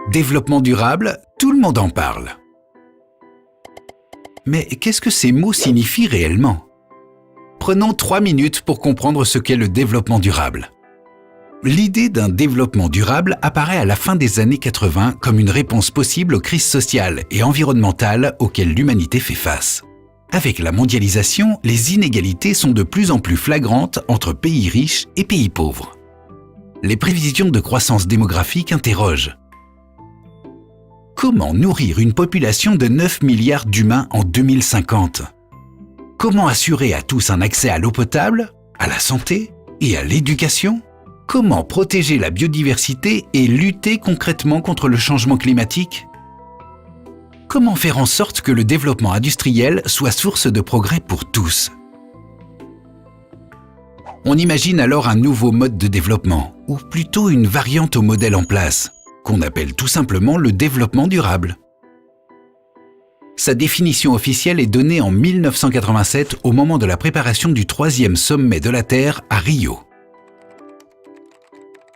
Développement durable, tout le monde en parle. Mais qu'est-ce que ces mots signifient réellement? Prenons 3 minutes pour comprendre ce qu'est le développement durable. L'idée d'un développement durable apparaît à la fin des années 80 comme une réponse possible aux crises sociales et environnementales auxquelles l'humanité fait face. Avec la mondialisation, les inégalités sont de plus en plus flagrantes entre pays riches et pays pauvres. Les prévisions de croissance démographique interrogent. Comment nourrir une population de 9 milliards d'humains en 2050? Comment assurer à tous un accès à l'eau potable, à la santé et à l'éducation? Comment protéger la biodiversité et lutter concrètement contre le changement climatique? Comment faire en sorte que le développement industriel soit source de progrès pour tous? On imagine alors un nouveau mode de développement, ou plutôt une variante au modèle en place, qu'on appelle tout simplement le développement durable. Sa définition officielle est donnée en 1987 au moment de la préparation du 3e sommet de la Terre à Rio.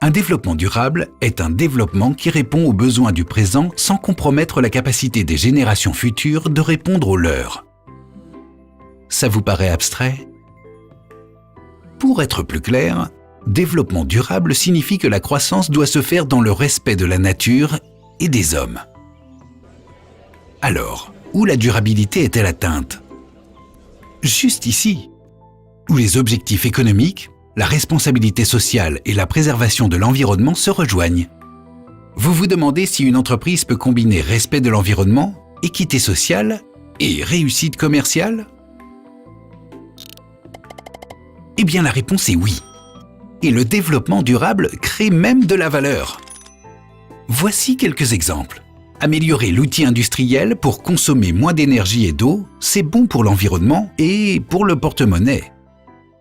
Un développement durable est un développement qui répond aux besoins du présent sans compromettre la capacité des générations futures de répondre aux leurs. Ça vous paraît abstrait? Pour être plus clair, développement durable signifie que la croissance doit se faire dans le respect de la nature et des hommes. Alors, où la durabilité est-elle atteinte? Juste ici, où les objectifs économiques, la responsabilité sociale et la préservation de l'environnement se rejoignent. Vous vous demandez si une entreprise peut combiner respect de l'environnement, équité sociale et réussite commerciale? Eh bien, la réponse est oui. Et le développement durable crée même de la valeur. Voici quelques exemples. Améliorer l'outil industriel pour consommer moins d'énergie et d'eau, c'est bon pour l'environnement et pour le porte-monnaie.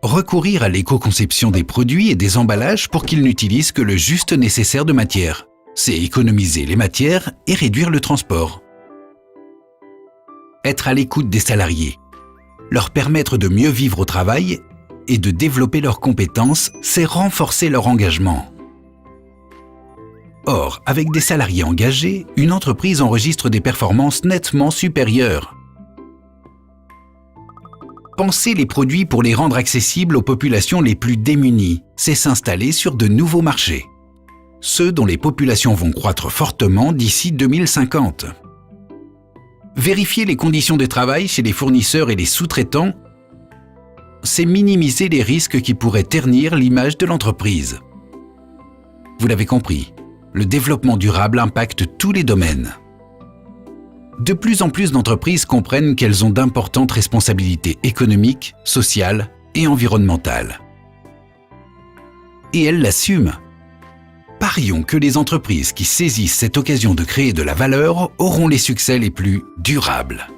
Recourir à l'éco-conception des produits et des emballages pour qu'ils n'utilisent que le juste nécessaire de matière, c'est économiser les matières et réduire le transport. Être à l'écoute des salariés, leur permettre de mieux vivre au travail et de développer leurs compétences, c'est renforcer leur engagement. Or, avec des salariés engagés, une entreprise enregistre des performances nettement supérieures. Penser les produits pour les rendre accessibles aux populations les plus démunies, c'est s'installer sur de nouveaux marchés. Ceux dont les populations vont croître fortement d'ici 2050. Vérifier les conditions de travail chez les fournisseurs et les sous-traitants, c'est minimiser les risques qui pourraient ternir l'image de l'entreprise. Vous l'avez compris, le développement durable impacte tous les domaines. De plus en plus d'entreprises comprennent qu'elles ont d'importantes responsabilités économiques, sociales et environnementales. Et elles l'assument. Parions que les entreprises qui saisissent cette occasion de créer de la valeur auront les succès les plus durables.